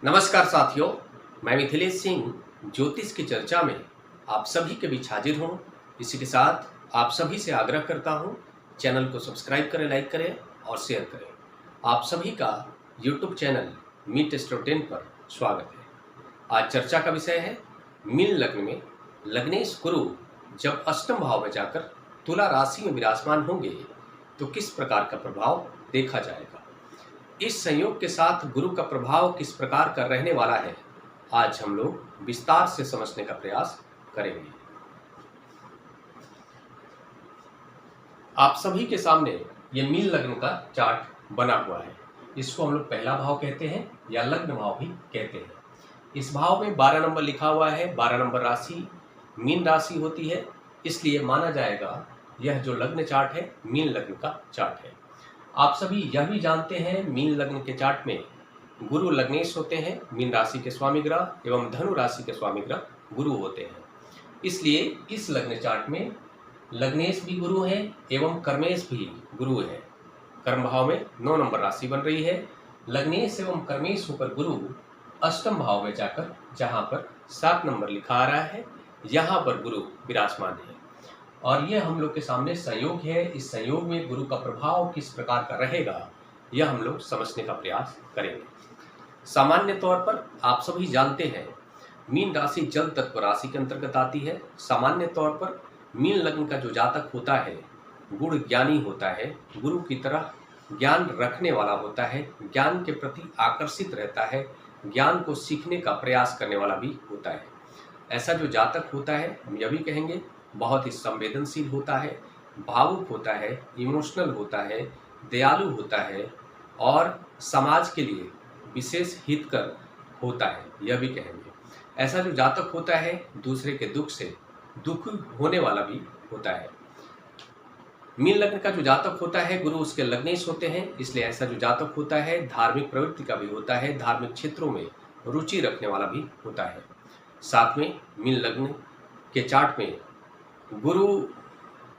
नमस्कार साथियों, मैं मिथिलेश सिंह ज्योतिष की चर्चा में आप सभी के बीच हाजिर हूँ। इसी के साथ आप सभी से आग्रह करता हूँ, चैनल को सब्सक्राइब करें, लाइक करें और शेयर करें। आप सभी का यूट्यूब चैनल मीट एस्ट्रो10 पर स्वागत है। आज चर्चा का विषय है मीन लग्न में लग्नेश गुरु जब अष्टम भाव में जाकर तुला राशि में विराजमान होंगे तो किस प्रकार का प्रभाव देखा जाएगा। इस संयोग के साथ गुरु का प्रभाव किस प्रकार का रहने वाला है, आज हम लोग विस्तार से समझने का प्रयास करेंगे। आप सभी के सामने ये मीन लग्न का चार्ट बना हुआ है। इसको हम लोग पहला भाव कहते हैं या लग्न भाव भी कहते हैं। इस भाव में 12 नंबर लिखा हुआ है। 12 नंबर राशि मीन राशि होती है, इसलिए माना जाएगा यह जो लग्न चार्ट है मीन लग्न का चार्ट है। आप सभी यह भी जानते हैं मीन लग्न के चार्ट में गुरु लग्नेश होते हैं, मीन राशि के स्वामी ग्रह एवं धनु राशि के स्वामी ग्रह गुरु होते हैं। इसलिए इस लग्न चार्ट में लग्नेश भी गुरु हैं एवं कर्मेश भी गुरु है। कर्म भाव में 9 नंबर राशि बन रही है। लग्नेश एवं कर्मेश होकर गुरु अष्टम भाव में जाकर जहाँ पर 7 नंबर लिखा आ रहा है, यहाँ पर गुरु विराजमान है और यह हम लोग के सामने संयोग है। इस संयोग में गुरु का प्रभाव किस प्रकार का रहेगा, यह हम लोग समझने का प्रयास करेंगे। सामान्य तौर पर आप सभी जानते हैं मीन राशि जल तत्व राशि के अंतर्गत आती है। सामान्य तौर पर मीन लग्न का जो जातक होता है गुण ज्ञानी होता है, गुरु की तरह ज्ञान रखने वाला होता है, ज्ञान के प्रति आकर्षित रहता है, ज्ञान को सीखने का प्रयास करने वाला भी होता है। ऐसा जो जातक होता है हम यह भी कहेंगे बहुत ही संवेदनशील होता है, भावुक होता है, इमोशनल होता है, दयालु होता है और समाज के लिए विशेष हितकर होता है, यह भी कहेंगे। ऐसा जो जातक होता है दूसरे के दुख से दुख होने वाला भी होता है। मीन लग्न का जो जातक होता है गुरु उसके लग्नेश होते हैं, इसलिए ऐसा जो जातक होता है धार्मिक प्रवृत्ति का भी होता है, धार्मिक क्षेत्रों में रुचि रखने वाला भी होता है। साथ में मीन लग्न के चार्ट में गुरु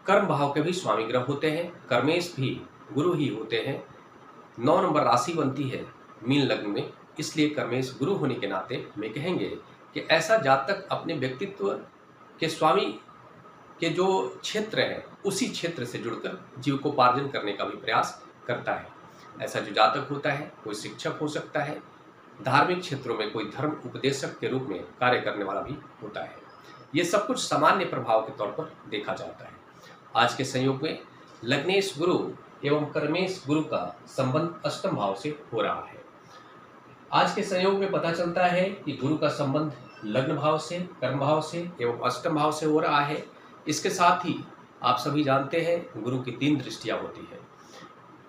कर्म भाव के भी स्वामी ग्रह होते हैं, कर्मेश भी गुरु ही होते हैं। 9 नंबर राशि बनती है मीन लग्न में, इसलिए कर्मेश गुरु होने के नाते में कहेंगे कि ऐसा जातक अपने व्यक्तित्व के स्वामी के जो क्षेत्र है उसी क्षेत्र से जुड़कर जीविकोपार्जन करने का भी प्रयास करता है। ऐसा जो जातक होता है कोई शिक्षक हो सकता है, धार्मिक क्षेत्रों में कोई धर्म उपदेशक के रूप में कार्य करने वाला भी होता है। ये सब कुछ सामान्य प्रभाव के तौर पर देखा जाता है। आज के संयोग में लग्नेश गुरु एवं कर्मेश गुरु का संबंध अष्टम भाव से हो रहा है। आज के संयोग में पता चलता है कि गुरु का संबंध लग्न भाव से, कर्म भाव से एवं अष्टम भाव से हो रहा है। इसके साथ ही आप सभी जानते हैं गुरु की 3 दृष्टियां होती है।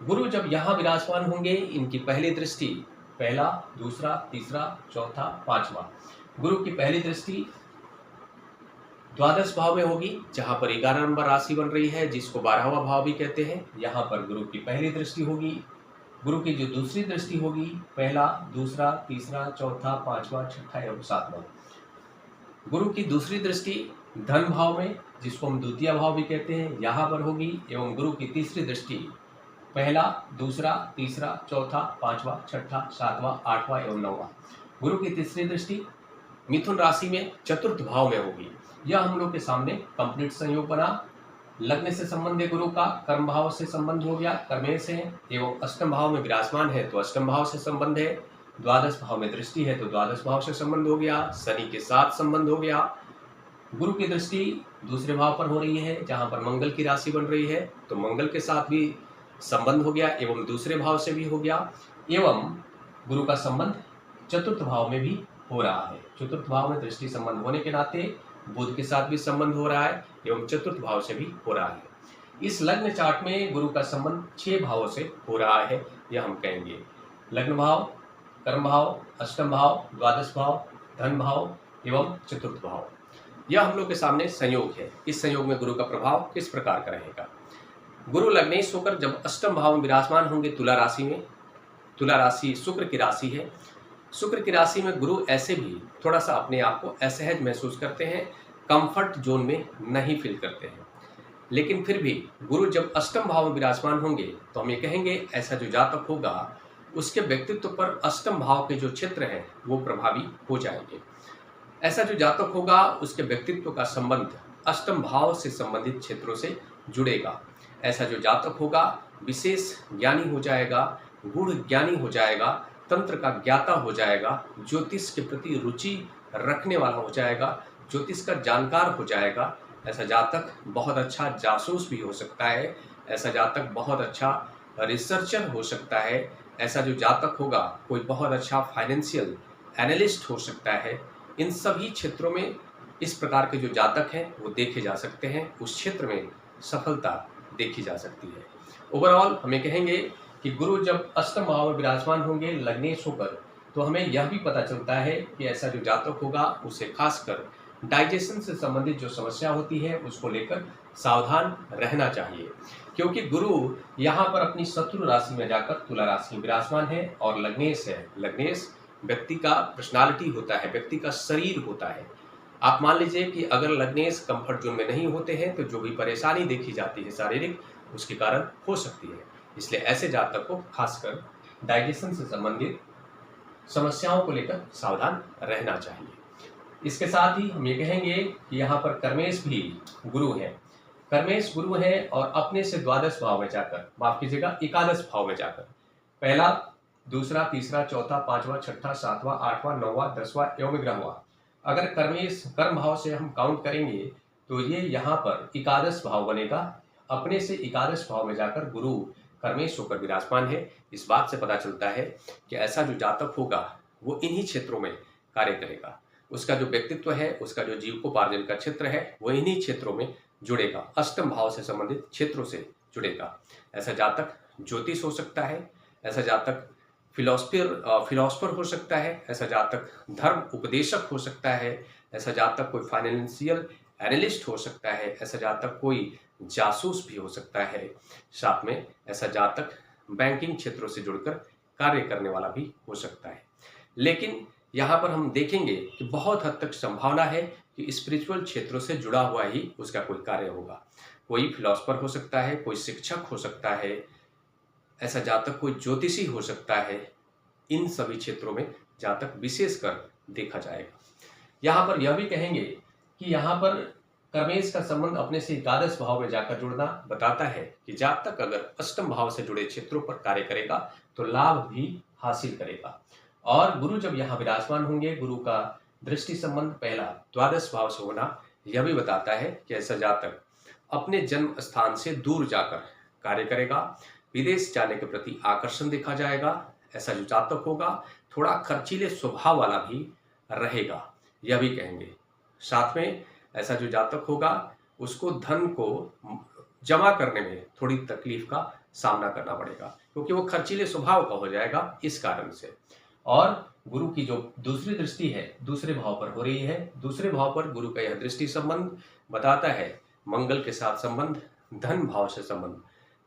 गुरु जब यहाँ विराजमान होंगे इनकी पहली दृष्टि पहला, दूसरा, तीसरा, चौथा, 5वां। गुरु की पहली दृष्टि द्वादश भाव में होगी, जहां पर 11 नंबर राशि बन रही है जिसको 12वां भाव भी कहते हैं। यहाँ पर गुरु की पहली दृष्टि होगी। गुरु की जो दूसरी दृष्टि होगी पहला, दूसरा, तीसरा, चौथा, 5वां, 6ठा एवं 7वां। गुरु की दूसरी दृष्टि धन भाव में जिसको हम द्वितीय भाव भी कहते हैं यहाँ पर होगी एवं गुरु की तीसरी दृष्टि पहला, दूसरा, तीसरा, चौथा, 5वां, 6ठा, 7वां, 8वां एवं 9वां। गुरु की तीसरी दृष्टि मिथुन राशि में चतुर्थ भाव में होगी। यह हम लोग के सामने कंप्लीट संयोग बना। लग्न से संबंध है गुरु का, कर्म भाव से संबंध हो गया, कर्मेश है एवं अष्टम भाव में विराजमान है तो अष्टम भाव से संबंध है। द्वादश भाव में दृष्टि है तो द्वादश भाव से संबंध हो गया, शनि के साथ संबंध हो गया। गुरु की दृष्टि दूसरे भाव पर हो रही है जहां पर मंगल की राशि बन रही है तो मंगल के साथ भी संबंध हो गया एवं दूसरे भाव से भी हो गया। एवं गुरु का संबंध चतुर्थ भाव में भी हो रहा है। चतुर्थ भाव में दृष्टि संबंध होने के नाते बुध के साथ भी संबंध हो रहा है एवं चतुर्थ भाव से भी हो रहा है। इस लग्न चार्ट में गुरु का संबंध 6 भावों से हो रहा है, यह हम कहेंगे। लग्न भाव, कर्म भाव, अष्टम भाव, द्वादश भाव, धन भाव एवं चतुर्थ भाव। यह हम लोग के सामने संयोग है। इस संयोग में गुरु का प्रभाव किस प्रकार का रहेगा। गुरु लग्नेश होकर जब अष्टम भाव में विराजमान होंगे तुला राशि में, तुला राशि शुक्र की राशि है। शुक्र की राशि में गुरु ऐसे भी थोड़ा सा अपने आप को असहज महसूस करते हैं, कंफर्ट जोन में नहीं फील करते हैं। लेकिन फिर भी गुरु जब अष्टम भाव में विराजमान होंगे तो हम ये कहेंगे ऐसा जो जातक होगा उसके व्यक्तित्व पर अष्टम भाव के जो क्षेत्र हैं वो प्रभावी हो जाएंगे। ऐसा जो जातक होगा उसके व्यक्तित्व का संबंध अष्टम भाव से संबंधित क्षेत्रों से जुड़ेगा। ऐसा जो जातक होगा विशेष ज्ञानी हो जाएगा, गूढ़ ज्ञानी हो जाएगा, तंत्र का ज्ञाता हो जाएगा, ज्योतिष के प्रति रुचि रखने वाला हो जाएगा, ज्योतिष का जानकार हो जाएगा। ऐसा जातक बहुत अच्छा जासूस भी हो सकता है। ऐसा जातक बहुत अच्छा रिसर्चर हो सकता है। ऐसा जो जातक होगा कोई बहुत अच्छा फाइनेंशियल एनालिस्ट हो सकता है। इन सभी क्षेत्रों में इस प्रकार के जो जातक हैं वो देखे जा सकते हैं, उस क्षेत्र में सफलता देखी जा सकती है। ओवरऑल हमें कहेंगे कि गुरु जब अष्टम भाव में विराजमान होंगे लग्नेश होकर, तो हमें यह भी पता चलता है कि ऐसा जो जातक होगा उसे खासकर डाइजेशन से संबंधित जो समस्या होती है उसको लेकर सावधान रहना चाहिए, क्योंकि गुरु यहाँ पर अपनी शत्रु राशि में जाकर तुला राशि में विराजमान है और लग्नेश है। लग्नेश व्यक्ति का पर्सनालिटी होता है, व्यक्ति का शरीर होता है। आप मान लीजिए कि अगर लग्नेश कंफर्ट जोन में नहीं होते हैं तो जो भी परेशानी देखी जाती है शारीरिक, उसके कारण हो सकती है। इसलिए ऐसे जातक को खासकर डाइजेशन से संबंधित समस्याओं को लेकर सावधान रहना चाहिए। इसके साथ ही हम ये कहेंगे कि यहाँ पर कर्मेश भी गुरु हैं। कर्मेश गुरु हैं और अपने से द्वादश भाव में जाकर, माफ कीजिएगा एकादश भाव में जाकर, पहला, दूसरा, तीसरा, चौथा, पांचवा, छठा, सातवां, आठवां, नौवां, दसवां एवं ग्रह हुआ। अगर कर्मेश कर्म भाव से हम काउंट करेंगे तो ये यहाँ पर एकादश भाव बनेगा। अपने से एकादश भाव में जाकर गुरु कर्मेश होकर विराजमान है। इस बात से पता चलता है कि ऐसा जो जातक होगा वो इन्हीं क्षेत्रों में कार्य करेगा। उसका जो व्यक्तित्व है, उसका जो जीविकोपार्जन का क्षेत्र है वो इन्हीं क्षेत्रों में जुड़ेगा, अष्टम भाव से संबंधित क्षेत्रों से जुड़ेगा। ऐसा जातक ज्योतिष हो सकता है, ऐसा जातक फिलोसफर हो सकता है, ऐसा जातक धर्म उपदेशक हो सकता है, ऐसा जातक कोई फाइनेंशियल एनालिस्ट हो सकता है, ऐसा जातक कोई जासूस भी हो सकता है, साथ में ऐसा जातक बैंकिंग क्षेत्रों से जुड़कर कार्य करने वाला भी हो सकता है। लेकिन यहाँ पर हम देखेंगे कि बहुत हद तक संभावना है कि स्पिरिचुअल क्षेत्रों से जुड़ा हुआ ही उसका कोई कार्य होगा। कोई फिलोसफर हो सकता है, कोई शिक्षक हो सकता है, ऐसा जातक कोई ज्योतिषी हो सकता है। इन सभी क्षेत्रों में जातक विशेषकर देखा जाएगा। यहाँ पर यह भी कहेंगे कि यहाँ पर कर्मेश का संबंध अपने से एकादश भाव में जाकर जुड़ना बताता है कि जातक अगर अष्टम भाव से जुड़े क्षेत्रों पर कार्य करेगा तो लाभ भी हासिल करेगा। और गुरु जब यहाँ विराजमान होंगे, गुरु का दृष्टि संबंध पहला द्वादश भाव से होना यह भी बताता है कि ऐसा जातक अपने जन्म स्थान से दूर जाकर कार्य करेगा। विदेश जाने के प्रति आकर्षण देखा जाएगा। ऐसा जो जातक होगा थोड़ा खर्चीले स्वभाव वाला भी रहेगा, यह भी कहेंगे। साथ में ऐसा जो जातक होगा उसको धन को जमा करने में थोड़ी तकलीफ का सामना करना पड़ेगा, क्योंकि वो खर्चीले स्वभाव का हो जाएगा इस कारण से। और गुरु की जो दूसरी दृष्टि है दूसरे भाव पर हो रही है। दूसरे भाव पर गुरु का यह दृष्टि संबंध बताता है मंगल के साथ संबंध, धन भाव से संबंध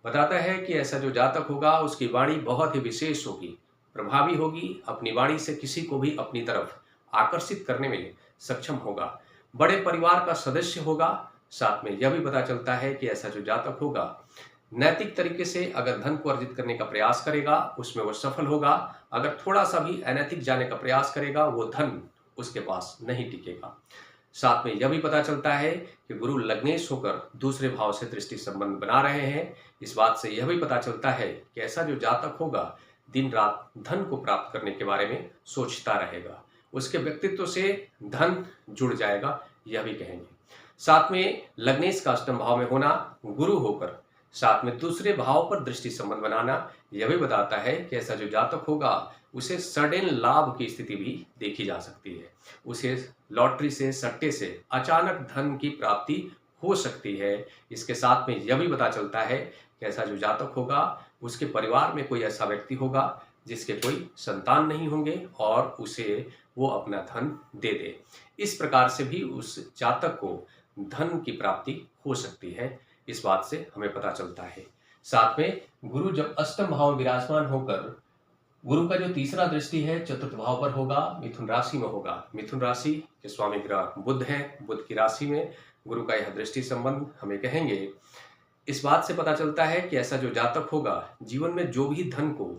बताता है कि ऐसा जो जातक होगा उसकी वाणी बहुत ही विशेष होगी, प्रभावी होगी। अपनी वाणी से किसी को भी अपनी तरफ आकर्षित करने में सक्षम होगा। बड़े परिवार का सदस्य होगा। साथ में यह भी पता चलता है कि ऐसा जो जातक होगा नैतिक तरीके से अगर धन को अर्जित करने का प्रयास करेगा उसमें वो सफल होगा। अगर थोड़ा सा भी अनैतिक जाने का प्रयास करेगा वो धन उसके पास नहीं टिकेगा। साथ में यह भी पता चलता है कि गुरु लग्नेश होकर दूसरे भाव से दृष्टि संबंध बना रहे हैं। इस बात से यह भी पता चलता है कि ऐसा जो जातक होगा दिन रात धन को प्राप्त करने के बारे में सोचता रहेगा, उसके व्यक्तित्व से धन जुड़ जाएगा, यह भी कहेंगे। साथ में लग्नेश का अष्टम भाव में होना, गुरु होकर साथ में दूसरे भाव पर दृष्टि संबंध बनाना, यह भी बताता है कि ऐसा जो जातक होगा उसे सडन लाभ की स्थिति भी देखी जा सकती है। उसे लॉटरी से, सट्टे से अचानक धन की प्राप्ति हो सकती है। इसके साथ में यह भी पता चलता है कि ऐसा जो जातक होगा उसके परिवार में कोई ऐसा व्यक्ति होगा जिसके कोई संतान नहीं होंगे और उसे वो अपना धन दे दे। इस प्रकार से भी उस जातक को धन की प्राप्ति हो सकती है, इस बात से हमें पता चलता है। साथ में गुरु जब अष्टम भाव में विराजमान होकर गुरु का जो तीसरा दृष्टि है चतुर्थ भाव पर होगा, मिथुन राशि में होगा। मिथुन राशि के स्वामी ग्रह बुध हैं। बुध की राशि में गुरु का यह दृष्टि संबंध हमें कहेंगे। इस बात से पता चलता है कि ऐसा जो जातक होगा जीवन में जो भी धन को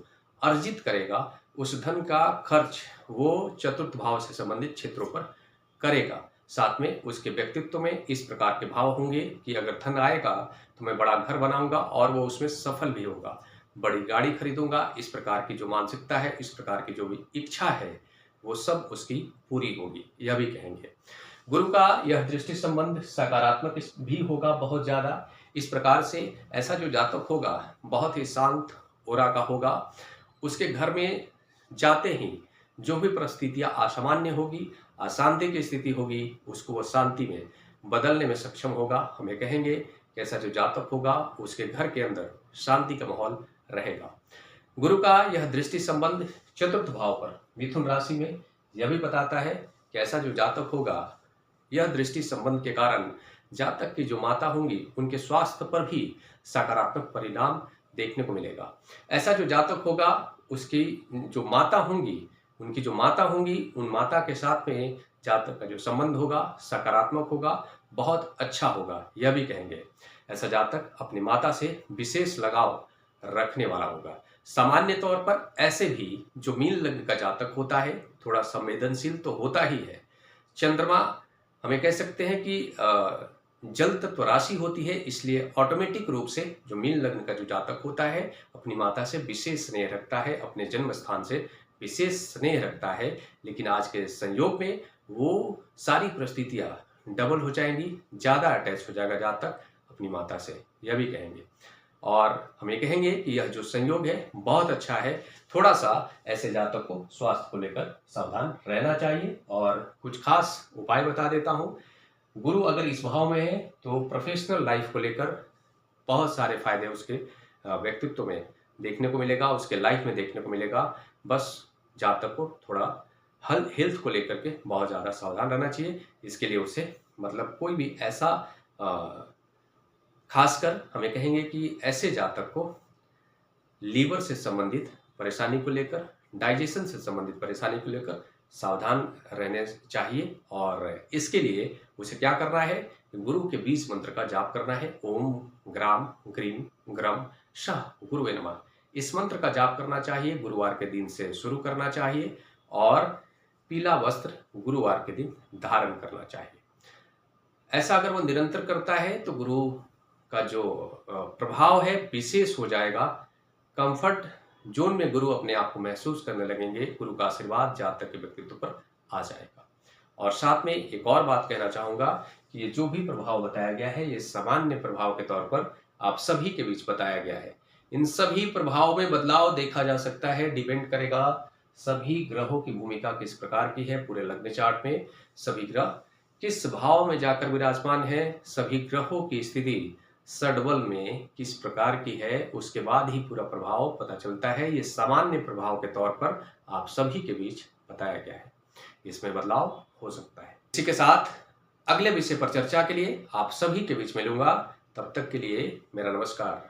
अर्जित करेगा उस धन का खर्च वो चतुर्थ भाव से संबंधित क्षेत्रों पर करेगा। साथ में उसके व्यक्तित्व में इस प्रकार के भाव होंगे कि अगर धन आएगा तो मैं बड़ा घर बनाऊंगा और वो उसमें सफल भी होगा, बड़ी गाड़ी खरीदूंगा। इस प्रकार की जो मानसिकता है, इस प्रकार की जो भी इच्छा है, वो सब उसकी पूरी होगी, यह भी कहेंगे। गुरु का यह दृष्टि संबंध सकारात्मक भी होगा बहुत ज़्यादा। इस प्रकार से ऐसा जो जातक होगा बहुत ही शांत ओरा का होगा। उसके घर में जाते ही जो भी परिस्थितियाँ असामान्य होगी, अशांति की स्थिति होगी, उसको वो शांति में बदलने में सक्षम होगा। हमें कहेंगे कि ऐसा जो जातक होगा उसके घर के अंदर शांति का माहौल रहेगा। गुरु का यह दृष्टि संबंध चतुर्थ भाव पर मिथुन राशि में यह भी बताता है कि ऐसा जो जातक होगा, यह दृष्टि संबंध के कारण जातक की जो माता होंगी उनके स्वास्थ्य पर भी सकारात्मक परिणाम देखने को मिलेगा। ऐसा जो जातक होगा उसकी जो माता होंगी, उनकी जो माता होंगी, उन माता के साथ में जातक का जो संबंध होगा सकारात्मक होगा, बहुत अच्छा होगा, यह भी कहेंगे। ऐसा जातक अपनी माता से विशेष लगाव रखने वाला होगा। सामान्य तौर पर ऐसे भी जो मीन लग्न का जातक होता है थोड़ा संवेदनशील तो होता ही है। चंद्रमा हमें कह सकते हैं कि जल तत्व राशि होती है, इसलिए ऑटोमेटिक रूप से जो मीन लग्न का जो जातक होता है अपनी माता से विशेष स्नेह रखता है, अपने जन्म स्थान से विशेष स्नेह रखता है। लेकिन आज के संयोग में वो सारी परिस्थितियां डबल हो जाएंगी, ज़्यादा अटैच हो जाएगा जातक अपनी माता से, यह भी कहेंगे। और हम ये कहेंगे कि यह जो संयोग है बहुत अच्छा है। थोड़ा सा ऐसे जातक को स्वास्थ्य को लेकर सावधान रहना चाहिए। और कुछ खास उपाय बता देता हूँ। गुरु अगर इस भाव में है तो प्रोफेशनल लाइफ को लेकर बहुत सारे फायदे उसके व्यक्तित्व में देखने को मिलेगा, उसके लाइफ में देखने को मिलेगा। बस जातक को थोड़ा हेल्थ को लेकर के बहुत ज़्यादा सावधान रहना चाहिए। इसके लिए उसे मतलब कोई भी ऐसा खासकर हमें कहेंगे कि ऐसे जातक को लीवर से संबंधित परेशानी को लेकर, डाइजेशन से संबंधित परेशानी को लेकर सावधान रहने चाहिए। और इसके लिए उसे क्या करना है, गुरु के बीज मंत्र का जाप करना है। ओम ग्राम ग्रीम ग्रम शाह गुरुवे नमः, इस मंत्र का जाप करना चाहिए। गुरुवार के दिन से शुरू करना चाहिए और पीला वस्त्र गुरुवार के दिन धारण करना चाहिए। ऐसा अगर वो निरंतर करता है तो गुरु का जो प्रभाव है विशेष हो जाएगा। कंफर्ट जोन में गुरु अपने आप को महसूस करने लगेंगे। गुरु का आशीर्वाद जातक के व्यक्तित्व पर आ जाएगा। और साथ में एक और बात कहना चाहूँगा कि ये जो भी प्रभाव बताया गया है ये सामान्य प्रभाव के तौर पर आप सभी के बीच बताया गया है। इन सभी प्रभाव में बदलाव देखा जा सकता है, डिपेंड करेगा सभी ग्रहों की भूमिका किस प्रकार की है पूरे लग्न चार्ट में, सभी ग्रह किस भाव में जाकर विराजमान है, सभी ग्रहों की स्थिति षडबल में किस प्रकार की है, उसके बाद ही पूरा प्रभाव पता चलता है। ये सामान्य प्रभाव के तौर पर आप सभी के बीच बताया गया है, इसमें बदलाव हो सकता है। इसी के साथ अगले विषय पर चर्चा के लिए आप सभी के बीच मिलूंगा। तब तक के लिए मेरा नमस्कार।